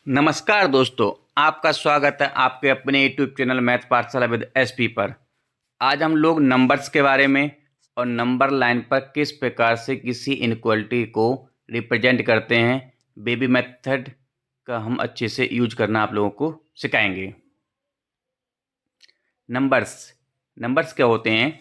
नमस्कार दोस्तों, आपका स्वागत है आपके अपने यूट्यूब चैनल मैथ पाठशाला विद एसपी पर। आज हम लोग नंबर्स के बारे में और नंबर लाइन पर किस प्रकार से किसी इनक्वलिटी को रिप्रेजेंट करते हैं, बेबी मेथड का हम अच्छे से यूज करना आप लोगों को सिखाएंगे। नंबर्स क्या होते हैं?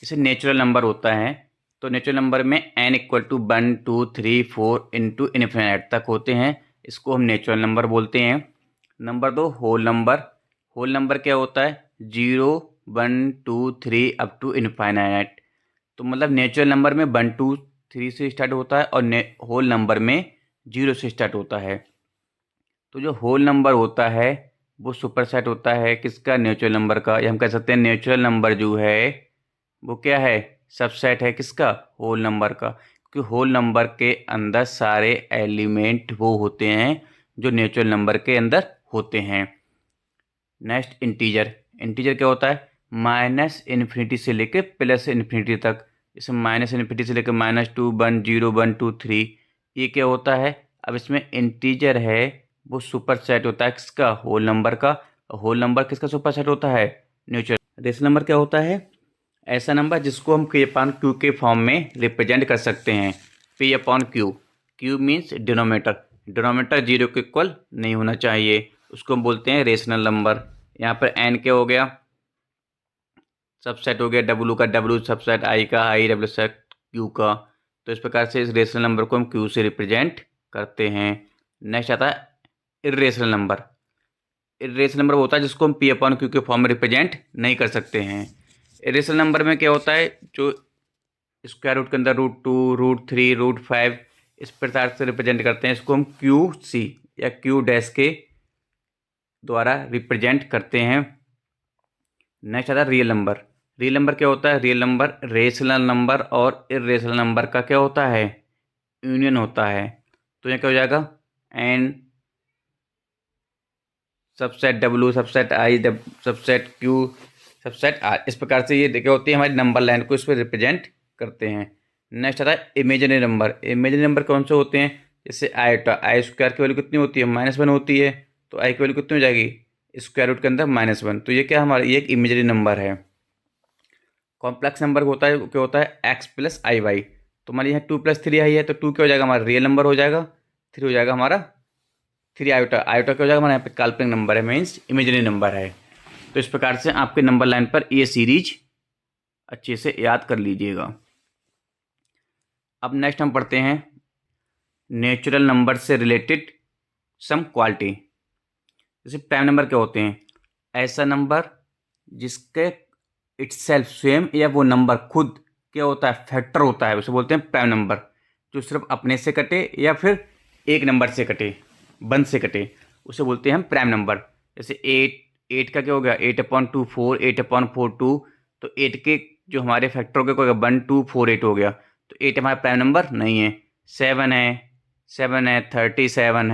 जैसे नेचुरल नंबर होता है तो नेचुरल नंबर में n equal to 1 2 3 4 into infinite तक होते हैं, इसको हम नेचुरल नंबर बोलते हैं। नंबर 2 होल नंबर क्या होता है? 0 1 2 3 अप टू इनफाइनाइट। तो मतलब नेचुरल नंबर में 1 2 3 से स्टार्ट होता है और होल नंबर में 0 से स्टार्ट होता है। तो जो होल नंबर होता है वो सुपरसेट होता है किसका? नेचुरल नंबर का। या हम कह सकते हैं नेचुरल नंबर जो है वो क्या है? सबसेट है किसका? होल नंबर का। क्योंकि होल नंबर के अंदर सारे एलिमेंट वो होते हैं जो नेचुरल नंबर के अंदर होते हैं। नेक्स्ट इंटीजर क्या होता है? माइनस इन्फिनिटी से लेके प्लस इन्फिनिटी तक। जैसे माइनस इन्फिनिटी से लेकर -2 1 0 1 2 3, ये क्या होता है? अब इसमें इंटीजर है वो सुपर सेट होता है किसका? होल नंबर का। होल नंबर किसका सुपर सेट होता है? नेचुरल। रेशनल नंबर क्या होता है? ऐसा नंबर जिसको हम P अपॉन Q के फॉर्म में रिप्रेजेंट कर सकते हैं। P upon Q। Q means denominator 0 के इक्वल नहीं होना चाहिए, उसको हम बोलते हैं रेशनल नंबर। यहाँ पर n क्या हो गया? सबसेट हो गया W का W सबसेट, I का I डब्ल्यू सेट Q का। तो इस प्रकार से इस रेशनल नंबर को हम Q से रिप्रेजेंट करते हैं। नेक्स्ट आता है इर्रेशनल नंबर। इर्रेशनल नंबर होता है जिसको हम P अपॉन Q के फॉर्म में रिप्रेजेंट नहीं कर सकते हैं। इरेशनल नंबर में क्या होता है? जो स्क्वायर रूट के अंदर √2 √3 √5 इस प्रकार से रिप्रेजेंट करते हैं, इसको हम QC या Q डैश के द्वारा रिप्रेजेंट करते हैं। नेक्स्ट आता है रियल नंबर क्या होता है? रियल नंबर रेशनल नंबर और इरेशनल नंबर का क्या होता है? यूनियन होता है। तो यह क्या हो जाएगा? n subset W subset I subset Q subset R। इस प्रकार से ये क्या होती है? हमारी नंबर लाइन को इस पर रिप्रेजेंट करते हैं। नेक्स्ट आता है इमेजिनरी नंबर कौन से होते हैं? जैसे आई स्क्वायर की वैल्यू कितनी होती है? -1 होती है। तो आई की वैल्यू कितनी हो जाएगी? स्क्वायर रूट के अंदर -1। तो ये क्या हमारा ये एक इमेजिनरी नंबर है। कॉम्प्लेक्स नंबर होता है क्या होता है? x प्लस आई वाई। तो हमारे यहाँ 2 + 3 आई है तो 2 क्या हो जाएगा? हमारा रियल नंबर हो जाएगा। 3 हो जाएगा हमारा 3 आयोटा क्या हो जाएगा? हमारे यहाँ पे काल्पनिक नंबर है, मीन्स इमेजिनरी नंबर है। तो इस प्रकार से आपके नंबर लाइन पर ये सीरीज अच्छे से याद कर लीजिएगा। अब नेक्स्ट हम पढ़ते हैं नेचुरल नंबर से रिलेटेड सम क्वालिटी। जैसे प्राइम नंबर क्या होते हैं? ऐसा नंबर जिसके इटसेल्फ स्वयं या वो नंबर खुद क्या होता है? फैक्टर होता है, उसे बोलते हैं प्राइम नंबर। जो सिर्फ अपने से कटे या फिर एक नंबर से कटे, 1 से कटे, उसे बोलते हैं हम प्राइम नंबर। जैसे 8 का क्या हो गया? 8/2 4 8/4 2। तो 8 के जो हमारे फैक्टर हो गए 1 2 4 8 हो गया। तो 8 हमारा प्राइम नंबर नहीं है। 7 है 37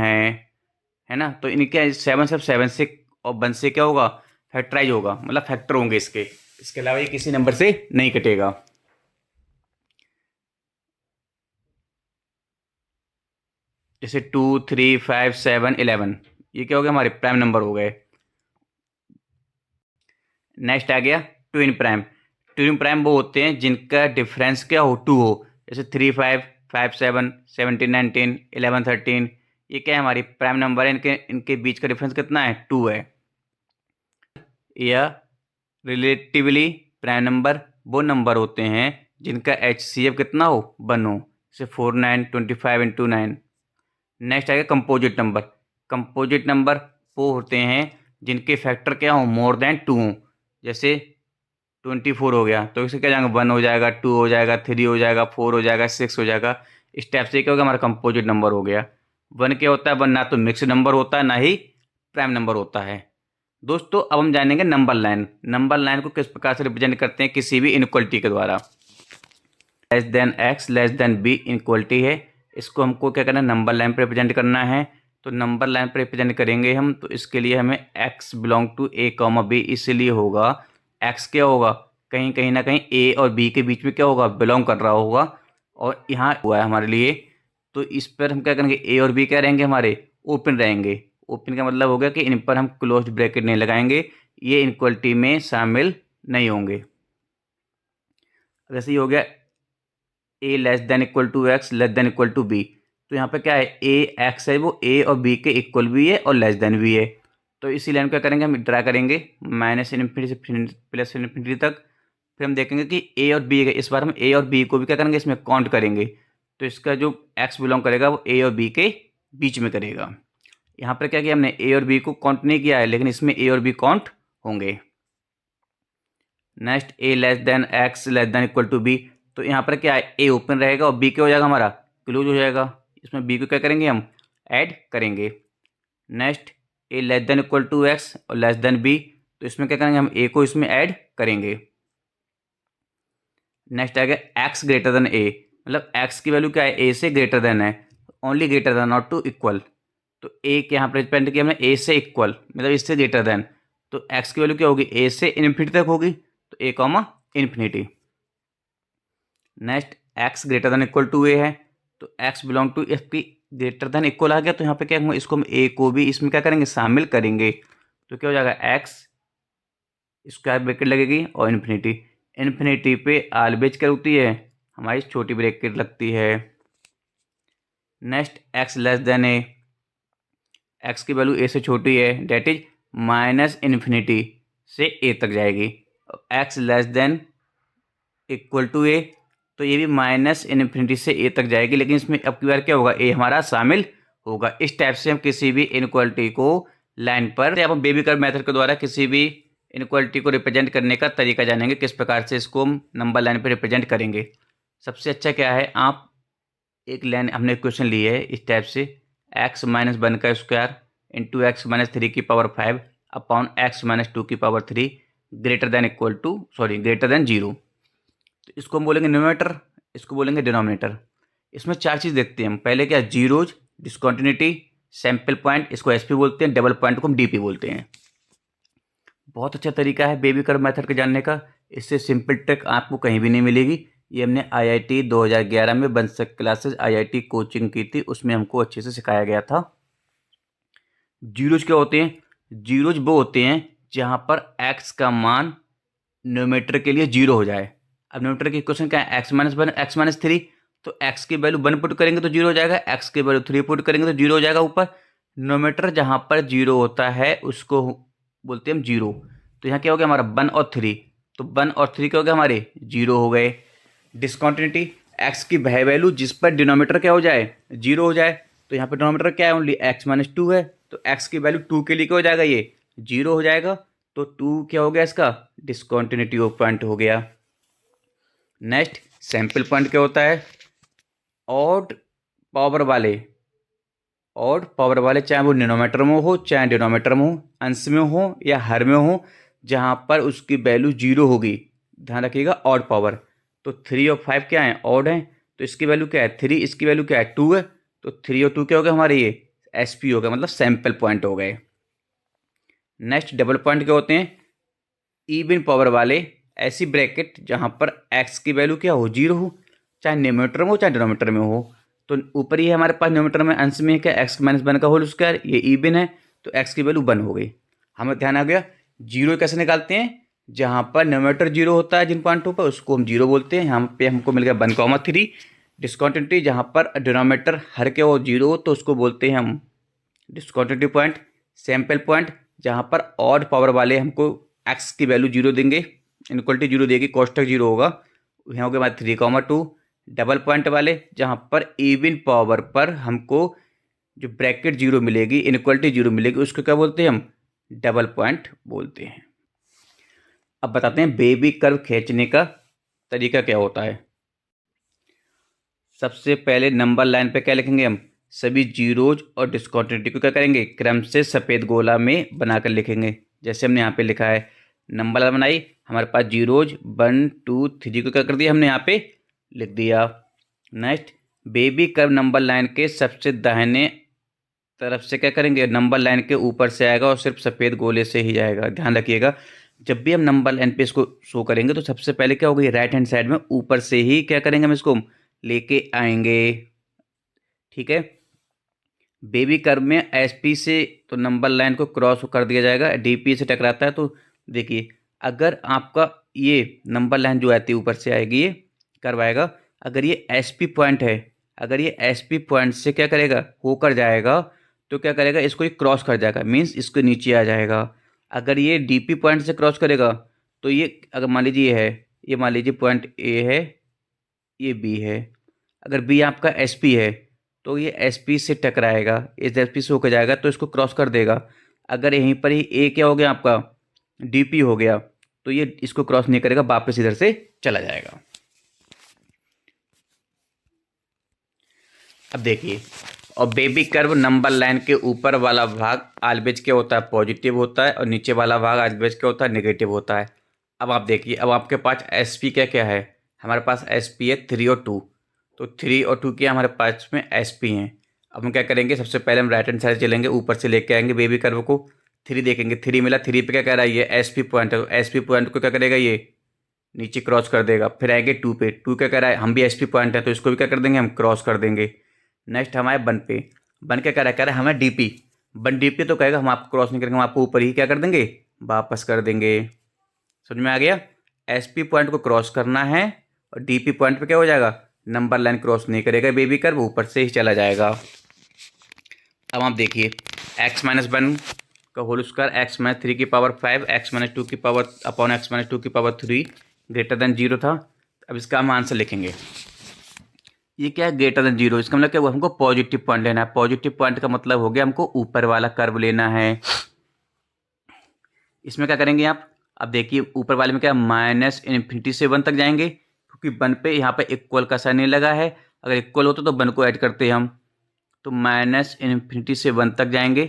है ना। तो इनके 7 सिर्फ 7 से और 1 से क्या होगा? फैक्टराइज होगा, मतलब फैक्टर होंगे इसके अलावा ये किसी नंबर से नहीं कटेगा। जैसे 2 3 5 7 11, ये क्या हो गया? हमारे प्राइम नंबर हो गए। नेक्स्ट आ गया ट्विन प्राइम वो होते हैं जिनका डिफरेंस क्या हो? 2 हो। जैसे 3 5 5 7 17 19 11 13, ये क्या है? हमारी प्राइम नंबर है। इनके बीच का डिफरेंस कितना है? 2 है। या रिलेटिवली प्राइम नंबर वो नंबर होते हैं जिनका HCF कितना हो? 1 हो। जैसे 4 9 25 × 9। नेक्स्ट आएगा कंपोजिट नंबर वो होते हैं जिनके फैक्टर क्या हो? मोर देन 2 हो। जैसे 24 हो गया तो इसे क्या जाएगा? 1 हो जाएगा, 2 हो जाएगा, 3 हो जाएगा, 4 हो जाएगा, 6 हो जाएगा। इस टाइप से क्या होगा? हमारा कंपोजिट नंबर हो गया। 1 क्या होता है? 1 ना तो मिक्स नंबर होता है ना ही प्राइम नंबर होता है। दोस्तों अब हम जानेंगे नंबर लाइन को किस प्रकार से रिप्रेजेंट करते हैं किसी भी इनक्वलिटी के द्वारा। Less than x less than b inequality है, इसको हमको क्या करना है? नंबर लाइन पर रिप्रेजेंट करना है। तो नंबर लाइन पर रिप्रेजेंट करेंगे हम, तो इसके लिए हमें x belong to a, b इसलिए होगा x क्या होगा? कहीं कहीं ना कहीं a और b के बीच में क्या होगा? बिलोंग कर रहा होगा। और यहाँ हुआ है हमारे लिए, तो इस पर हम क्या करेंगे? a और b क्या रहेंगे? हमारे ओपन रहेंगे। ओपन का मतलब हो गया कि इन पर हम क्लोज ब्रैकेट नहीं लगाएंगे, ये इनक्वलिटी में शामिल नहीं होंगे। जैसे ये हो गया A less than equal to X less than equal to B, तो यहाँ पे क्या है, ए एक्स है वो ए और बी के इक्वल भी है और लेस देन भी है। तो इसी लाइन को क्या करेंगे, हम ड्रा करेंगे माइनस इन्फिनिटी से प्लस इन्फिनिटी तक। फिर हम देखेंगे कि ए और बी है, इस बार हम ए और बी को भी क्या करेंगे, इसमें काउंट करेंगे। तो इसका जो एक्स बिलोंग करेगा वो ए और बी के बीच में करेगा। यहाँ पर क्या किया हमने, ए और बी को काउंट नहीं किया है, लेकिन इसमें ए और बी काउंट होंगे। Next A less than X less than equal to B, तो यहाँ पर क्या है, ए ओपन रहेगा और बी क्या हो जाएगा, हमारा क्लोज हो जाएगा। इसमें बी को क्या करेंगे, हम ऐड करेंगे। Next A less than equal to X और लेस देन बी, तो इसमें क्या करेंगे, हम ए को इसमें ऐड करेंगे। नेक्स्ट आ गया एक्स ग्रेटर देन ए, मतलब एक्स की वैल्यू क्या है, ए से ग्रेटर देन है, only greater than not to equal. तो ए के यहाँ पर रिप्रेजेंट किया हमने ए से इक्वल, मतलब इससे ग्रेटर देन, तो एक्स की वैल्यू क्या होगी, ए से इन्फिनिटी तक होगी, तो A comma infinity. Next X greater than equal to A है, तो एक्स बिलोंग टू एफ की ग्रेटर देन इक्वल आ गया, तो यहाँ पे क्या होगा, इसको हम ए को भी इसमें क्या करेंगे, शामिल करेंगे। तो क्या हो जाएगा, एक्स स्क्वायर ब्रैकेट लगेगी और इन्फिनिटी, इन्फिनिटी पे ऑलवेज क्या होती है, हमारी छोटी ब्रैकेट लगती है। नेक्स्ट एक्स लेस देन ए, एक्स की वैल्यू ए से छोटी है, डेट इज माइनस इन्फिनिटी से ए तक जाएगी। X less than equal to A, तो ये भी माइनस इन्फिनिटी से ए तक जाएगी, लेकिन इसमें अब की बार क्या होगा, ए हमारा शामिल होगा। इस टाइप से हम किसी भी इनक्वालिटी को लाइन पर या हम बेबी कर्व मेथड के द्वारा किसी भी इनक्वालिटी को रिप्रेजेंट करने का तरीका जानेंगे, किस प्रकार से इसको हम नंबर लाइन पर रिप्रेजेंट करेंगे। सबसे अच्छा क्या है, आप एक लाइन हमने क्वेश्चन ली है इस टाइप से, एक्स माइनस वन का square into x minus three की power 5 upon x minus two की power 3 greater than equal to greater than 0। तो इसको हम बोलेंगे न्यूमरेटर, इसको बोलेंगे डिनोमिनेटर। इसमें चार चीज़ देखते हैं हम, पहले क्या, जीरोज, डिसकंटिन्यूटी, सैंपल पॉइंट, इसको एसपी बोलते हैं, डबल पॉइंट को हम डीपी बोलते हैं। बहुत अच्छा तरीका है बेबी कर्व मेथड के जानने का, इससे सिंपल ट्रिक आपको कहीं भी नहीं मिलेगी। ये हमने आईआईटी 2011 में बंसक क्लासेस आईआईटी कोचिंग की थी, उसमें हमको अच्छे से सिखाया गया था। जीरोज क्या होते हैं, जीरोज वो होते हैं जहाँ पर एक्स का मान न्यूमरेटर के लिए 0 हो जाए। अब न्यूमरेटर की इक्वेशन क्या है, x minus one x minus three, तो एक्स की वैल्यू 1 पुट करेंगे तो 0 हो जाएगा, एक्स की वैल्यू 3 पुट करेंगे तो 0 हो जाएगा ऊपर। न्यूमरेटर जहाँ पर 0 होता है उसको बोलते हैं हम 0। तो यहाँ क्या हो गया हमारा 1 और 3, तो 1 और 3 क्या हो गया हमारे 0 हो गए। डिसकंटिन्यूटी, एक्स की वैल्यू जिस पर डिनोमिनेटर क्या हो जाए 0 हो जाए, तो यहाँ पर डिनोमिनेटर क्या है, ओनली एक्स माइनस टू है, तो एक्स की वैल्यू 2 के लिए क्या हो जाएगा, ये 0 हो जाएगा, तो 2 क्या हो गया इसका डिसकंटिन्यूटी पॉइंट हो गया। नेक्स्ट सैंपल पॉइंट क्या होता है, ऑड पावर वाले चाहे वो डिनोमिनेटर में हो चाहे डिनोमिनेटर में हो, अंश में हो या हर में हो, जहाँ पर उसकी वैल्यू 0 होगी, ध्यान रखिएगा ऑड पावर। तो 3 और 5 क्या है, ऑड है, तो इसकी वैल्यू क्या है 3, इसकी वैल्यू क्या है 2 है, तो 3 और 2 क्या हो गया हमारे, ये एसपी हो गया, मतलब सैंपल पॉइंट हो गए। नेक्स्ट डबल पॉइंट क्या होते हैं, इवन पावर वाले, ऐसी ब्रैकेट जहाँ पर एक्स की वैल्यू क्या हो 0 हो, चाहे न्यूमरेटर में हो चाहे डिनोमिनेटर में हो। तो ऊपर ही है हमारे पास न्यूमरेटर में अंश में क्या एक्स माइनस वन का होल स्क्वायर, ये इवन है, तो एक्स की वैल्यू 1 हो गई। हमें ध्यान आ गया। 0 कैसे निकालते हैं, जहाँ पर न्यूमरेटर 0 होता है जिन पॉइंटों पर उसको हम 0 बोलते हैं। यहाँ पे हमको मिल गया 1,3। डिसकंटिन्यूटी, जहाँ पर डिनोमिनेटर हर के वो 0 हो तो उसको बोलते हैं हम डिसकंटिन्यूटी पॉइंट। सैंपल पॉइंट, जहाँ पर ऑड पावर वाले हमको एक्स की वैल्यू 0 देंगे, इनक्वलिटी 0 देगी, कोष्टक 0 होगा, यहाँ हो गया 3,2। डबल पॉइंट वाले, जहाँ पर इवन पावर पर हमको जो ब्रैकेट 0 मिलेगी, इनक्वलिटी 0 मिलेगी, उसको क्या बोलते हैं हम डबल पॉइंट बोलते हैं। अब बताते हैं बेबी कर्व खींचने का तरीका क्या होता है। सबसे पहले नंबर लाइन पे क्या लिखेंगे, हम सभी जीरोज और डिसकंटिन्यूटी को क्या करेंगे, क्रम से सफ़ेद गोला में बनाकर लिखेंगे। जैसे हमने यहाँ पे लिखा है, नंबर लाइन बनाई, हमारे पास जीरोज 1 2 3 को क्या कर दिया हमने यहाँ पे लिख दिया। Next baby curve number line के सबसे दाहिने तरफ से क्या करेंगे, नंबर लाइन के ऊपर से आएगा और सिर्फ सफ़ेद गोले से ही जाएगा। ध्यान रखिएगा, जब भी हम नंबर लाइन पे इसको शो करेंगे तो सबसे पहले क्या होगा, राइट हैंड साइड में ऊपर से ही क्या करेंगे, हम इसको लेके आएंगे। ठीक है, बेबी कर्व में एसपी से तो नंबर लाइन को क्रॉस कर दिया जाएगा, DP से टकराता है। तो देखिए अगर आपका ये नंबर लाइन जो आती है ऊपर से आएगी, ये करवाएगा। अगर ये SP पॉइंट है, अगर ये SP पॉइंट से क्या करेगा, होकर जाएगा, तो क्या करेगा, इसको ये क्रॉस कर जाएगा, मीन्स इसके नीचे आ जाएगा। अगर ये DP पॉइंट से क्रॉस करेगा तो ये, अगर मान लीजिए ये है, ये मान लीजिए पॉइंट A है, ये B है। अगर B आपका SP है तो ये SP से टकराएगा, इस SP से होकर जाएगा तो इसको क्रॉस कर देगा। अगर यहीं पर ही A क्या हो गया आपका, DP हो गया, तो ये इसको क्रॉस नहीं करेगा, वापस इधर से चला जाएगा। अब देखिए, और बेबी कर्व नंबर लाइन के ऊपर वाला भाग ऑलवेज क्या होता है, पॉजिटिव होता है, और नीचे वाला भाग ऑलवेज क्या होता है, नेगेटिव होता है। अब आप देखिए, अब आपके पास SP क्या क्या है, हमारे पास SP है 3 और 2। तो 3 और 2 क्या हमारे पास में SP हैं। अब हम क्या करेंगे, सबसे पहले हम राइट हैंड साइड चलेंगे, ऊपर से लेके आएंगे बेबी कर्व को, 3 देखेंगे, 3 मिला, 3 पे क्या कह रहा है, ये SP पॉइंट है, तो SP पॉइंट को क्या करेगा, ये नीचे क्रॉस कर देगा। फिर आएंगे 2 पे, 2 क्या कह रहा है, हम भी SP पॉइंट है, तो इसको भी क्या कर देंगे, हम क्रॉस कर देंगे। नेक्स्ट हमारे 1 पे, 1 क्या कह रहा है हमें DP, 1 DP तो कहेगा हम आपको क्रॉस नहीं करेंगे, हम आपको ऊपर ही क्या कर देंगे, वापस कर देंगे। समझ में आ गया, SP पॉइंट को क्रॉस करना है, और DP पॉइंट पे क्या हो जाएगा, नंबर लाइन क्रॉस नहीं करेगा बेबी कर्व, ऊपर से ही चला जाएगा। अब आप देखिए, x-1 का होल स्क्वायर, x-3 की पावर 5, x-2 की पावर अपॉन x-2 की पावर 3 ग्रेटर देन 0 था। अब इसका हम आंसर लिखेंगे, ये क्या है, ग्रेटर देन 0, इसका मतलब क्या हुआ, हमको पॉजिटिव पॉइंट लेना है। पॉजिटिव पॉइंट का मतलब हो गया हमको ऊपर वाला कर्व लेना है। इसमें क्या करेंगे आप, अब देखिए ऊपर वाले में क्या, -∞ से 1 तक जाएंगे, क्योंकि 1 पे यहाँ पे इक्वल का साइन नहीं लगा है, अगर इक्वल होता तो 1 को ऐड करते हम, तो -∞ से 1 तक जाएंगे,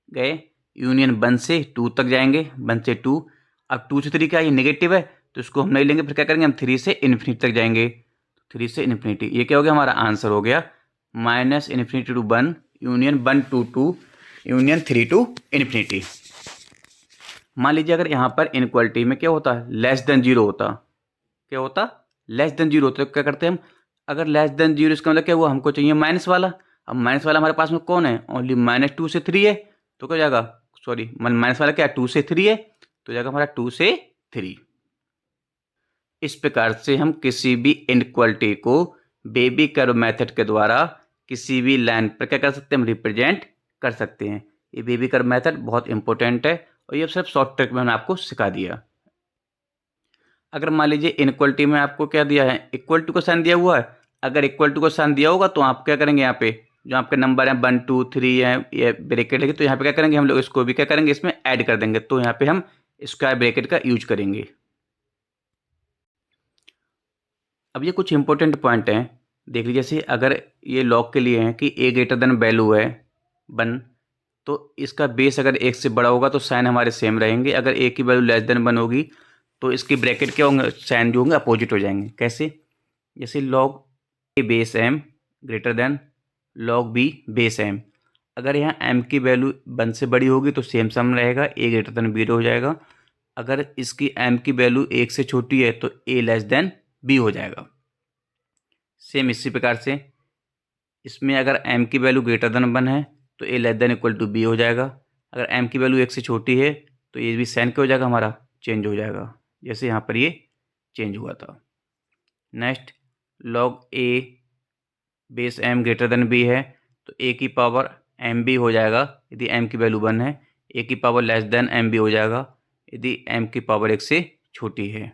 गए, यूनियन 1 से 2 तक जाएंगे, 1 से 2। अब 2 से 3 क्या, ये नेगेटिव है, तो इसको हम नहीं लेंगे, फिर क्या करेंगे, हम 3 से इन्फिनिटी तक जाएंगे, 3 से इन्फिनिटी। ये क्या हो गया, हमारा आंसर हो गया -∞ to 1 union 1 to 2 union 3 to infinity. मान लीजिए अगर यहाँ पर इनक्वालिटी में क्या होता है, लेस देन 0 होता, क्या होता, लेस देन 0 होता, तो क्या करते हैं हम, अगर लेस देन 0 इसका मतलब क्या हुआ, हमको चाहिए माइनस वाला। अब माइनस वाला हमारे पास में कौन है, ओनली -2 से 3 है, तो क्या हो जाएगा, सॉरी माइनस वाला क्या, 2 से 3 है, तो जाएगा हमारा 2 से 3। इस प्रकार से हम किसी भी इनक्वालिटी को बेबी कर्व मेथड के द्वारा किसी भी लाइन पर क्या कर सकते हैं, हम रिप्रेजेंट कर सकते हैं। ये बेबी कर्व मेथड बहुत इंपॉर्टेंट है, और ये सिर्फ शॉर्ट ट्रिक में मैंने आपको सिखा दिया। अगर मान लीजिए इनक्वालिटी में आपको क्या दिया है, इक्वल टू का साइन दिया हुआ है, अगर इक्वल टू का साइन दिया होगा तो आप क्या करेंगे, यहाँ पे जो आपके नंबर हैं 1 2 3 है, ये ब्रैकेट है, तो यहाँ पे क्या करेंगे, हम लोग इसको भी क्या करेंगे, इसमें ऐड कर देंगे, तो यहाँ पे हम स्क्वायर ब्रैकेट का यूज करेंगे। अब ये कुछ इंपॉर्टेंट पॉइंट हैं, देख लीजिए, जैसे अगर ये लॉग के लिए है कि a ग्रेटर देन वैल्यू है 1, तो इसका बेस अगर 1 से बड़ा होगा तो साइन हमारे सेम रहेंगे, अगर a की वैल्यू लेस देन 1 होगी तो इसकी ब्रैकेट क्या होंगे, साइन जो होंगे अपोजिट हो जाएंगे। कैसे, जैसे log a base m greater than log b base m, अगर यहाँ m की वैल्यू 1 से बड़ी होगी तो सेम सम रहेगा, a ग्रेटर देन b हो जाएगा। अगर इसकी m की वैल्यू 1 से छोटी है तो a लेस देन b हो जाएगा। सेम इसी प्रकार से इसमें अगर m की वैल्यू ग्रेटर देन 1 है तो a less than equal to b हो जाएगा। अगर m की वैल्यू 1 से छोटी है तो ये भी साइन क्या हो जाएगा, हमारा चेंज हो जाएगा, जैसे यहाँ पर ये चेंज हुआ था। Next log a base m greater than b है तो a की पावर m b हो जाएगा यदि m की वैल्यू 1 है, a की power less than m b हो जाएगा यदि m की पावर 1 से छोटी है।